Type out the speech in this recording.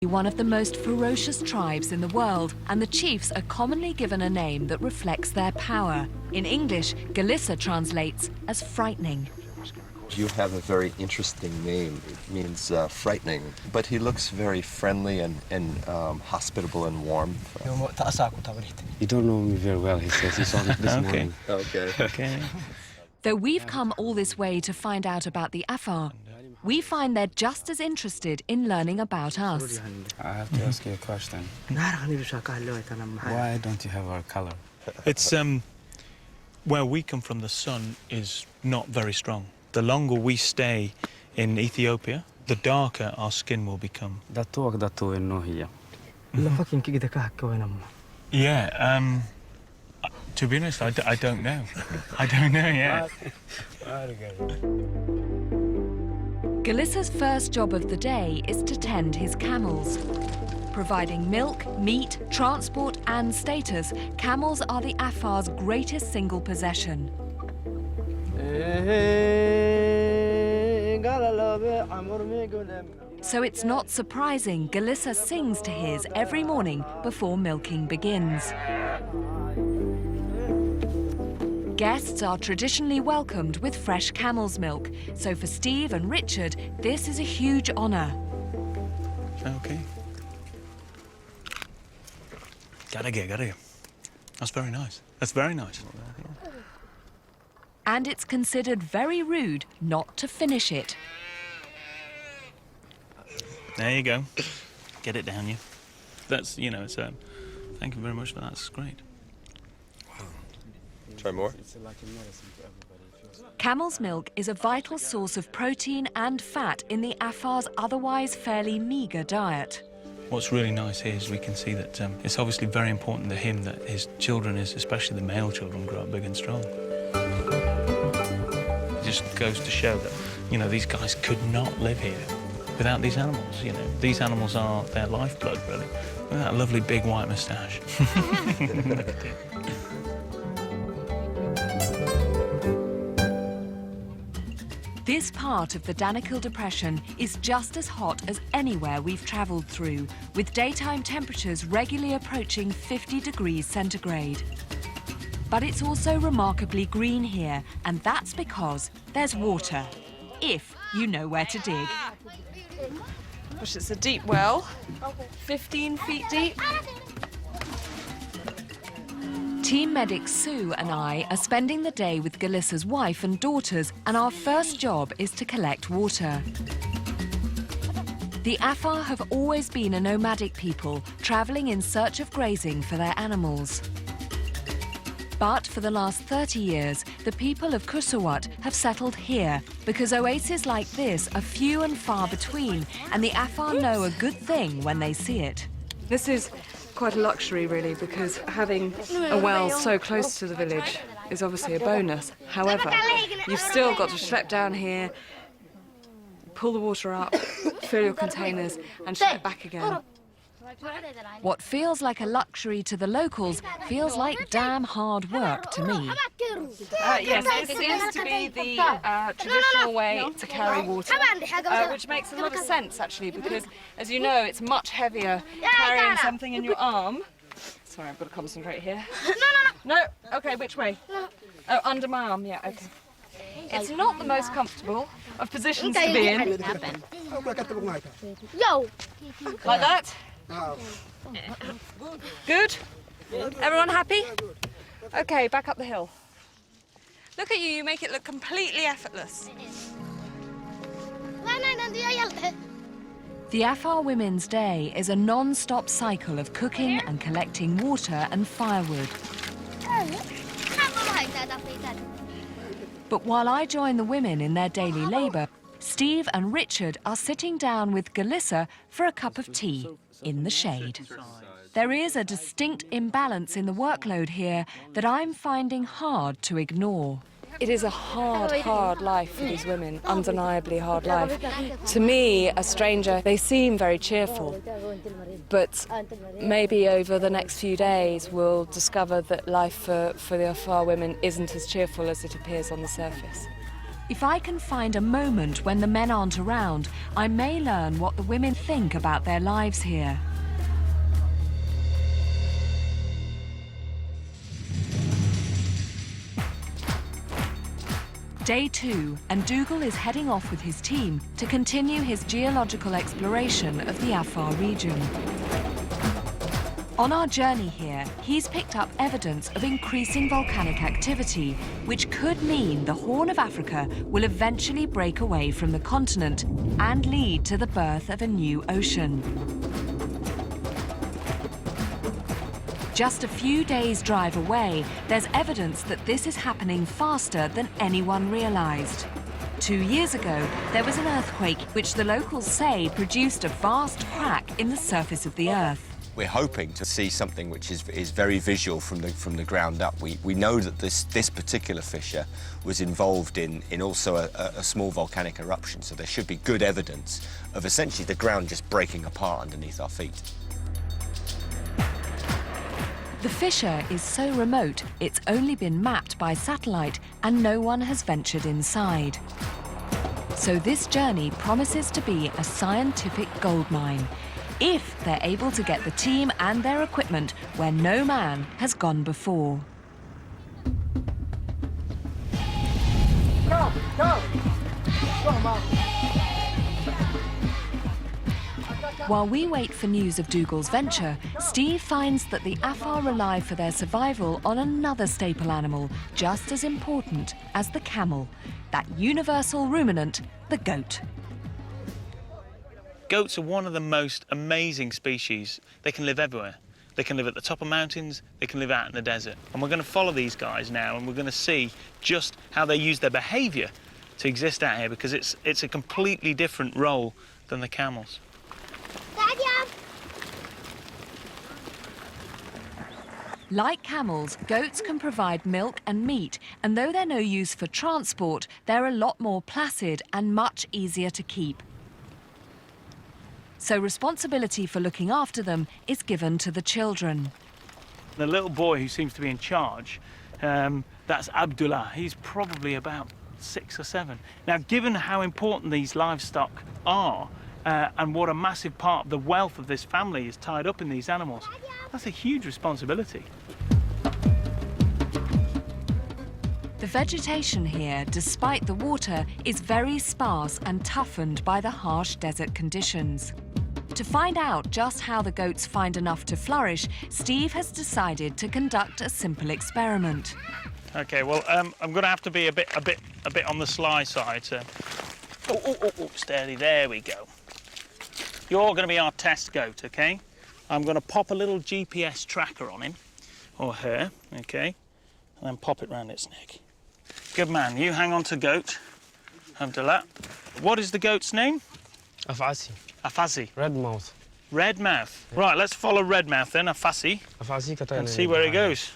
one of the most ferocious tribes in the world, and the chiefs are commonly given a name that reflects their power. In English, Galissa translates as frightening. You have a very interesting name. It means frightening, but he looks very friendly and hospitable and warm. You don't know me very well, he says. He saw me this morning. Okay. Though we've come all this way to find out about the Afar, we find they're just as interested in learning about us. I have to ask you a question. Why don't you have our color? It's, where we come from, the sun is not very strong. The longer we stay in Ethiopia, the darker our skin will become. Yeah, to be honest, I don't know. I don't know yet. Galissa's first job of the day is to tend his camels. Providing milk, meat, transport and status, camels are the Afar's greatest single possession. So it's not surprising Galissa sings to his every morning before milking begins. Guests are traditionally welcomed with fresh camel's milk, so for Steve and Richard, this is a huge honor. Okay. Gotta go. That's very nice. That's very nice. And it's considered very rude not to finish it. There you go. Get it down, you. That's, you know, it's thank you very much for that. That's great. Try more? Camel's milk is a vital source of protein and fat in the Afar's otherwise fairly meagre diet. What's really nice here is we can see that it's obviously very important to him that his children, especially the male children, grow up big and strong. It just goes to show that, you know, these guys could not live here without these animals, you know. These animals are their lifeblood, really. Look at that lovely big white moustache. This part of the Danakil Depression is just as hot as anywhere we've travelled through, with daytime temperatures regularly approaching 50 degrees centigrade. But it's also remarkably green here, and that's because there's water, if you know where to dig. Gosh, it's a deep well, 15 feet deep. Team medic Sue and I are spending the day with Galissa's wife and daughters, and our first job is to collect water. The Afar have always been a nomadic people, travelling in search of grazing for their animals. But for the last 30 years, the people of Kusawat have settled here because oases like this are few and far between, and the Afar know a good thing when they see it. This is quite a luxury, really, because having a well so close to the village is obviously a bonus. However, you've still got to schlep down here, pull the water up, fill your containers, and ship it back again. What feels like a luxury to the locals feels like damn hard work to me. Yes, this seems to be the traditional way to carry water, which makes a lot of sense, actually, because, as you know, it's much heavier carrying something in your arm. Sorry, I've got to concentrate here. No, OK, which way? Oh, under my arm, yeah, OK. It's not the most comfortable of positions to be in. Like that? Good? Everyone happy? OK, back up the hill. Look at you, you make it look completely effortless. The Afar Women's Day is a non-stop cycle of cooking and collecting water and firewood. But while I join the women in their daily labour, Steve and Richard are sitting down with Galissa for a cup of tea in the shade. There is a distinct imbalance in the workload here that I'm finding hard to ignore. It is a hard life for these women, undeniably hard life. To me, a stranger, they seem very cheerful, but maybe over the next few days we'll discover that life for the Afar women isn't as cheerful as it appears on the surface. If I can find a moment when the men aren't around, I may learn what the women think about their lives here. Day 2, and Dougal is heading off with his team to continue his geological exploration of the Afar region. On our journey here, he's picked up evidence of increasing volcanic activity, which could mean the Horn of Africa will eventually break away from the continent and lead to the birth of a new ocean. Just a few days' drive away, there's evidence that this is happening faster than anyone realized. 2 years ago, there was an earthquake which the locals say produced a vast crack in the surface of the Earth. We're hoping to see something which is very visual from the ground up. We know that this particular fissure was involved in also a small volcanic eruption, so there should be good evidence of essentially the ground just breaking apart underneath our feet. The fissure is so remote, it's only been mapped by satellite and no one has ventured inside. So this journey promises to be a scientific goldmine, if they're able to get the team and their equipment where no man has gone before. Go, go! Go, Mom! While we wait for news of Dougal's venture, Steve finds that the Afar rely for their survival on another staple animal just as important as the camel, that universal ruminant, the goat. Goats are one of the most amazing species. They can live everywhere. They can live at the top of mountains, they can live out in the desert. And we're going to follow these guys now and we're going to see just how they use their behaviour to exist out here, because it's a completely different role than the camels. Like camels, goats can provide milk and meat, and though they're no use for transport, they're a lot more placid and much easier to keep. So responsibility for looking after them is given to the children. The little boy who seems to be in charge, that's Abdullah. He's probably about 6 or 7. Now, given how important these livestock are, and what a massive part of the wealth of this family is tied up in these animals, that's a huge responsibility. The vegetation here, despite the water, is very sparse and toughened by the harsh desert conditions. To find out just how the goats find enough to flourish, Steve has decided to conduct a simple experiment. Okay, well, I'm going to have to be a bit on the sly side. So. Oh, steady, there we go. You're going to be our test goat, okay? I'm going to pop a little GPS tracker on him, or her, okay? And then pop it round its neck. Good man, you hang on to goat. Abdullah. What is the goat's name? Afasi. Afasi. Red mouth. Red mouth. Right, let's follow red mouth then, Afasi, Afasi and see where it goes.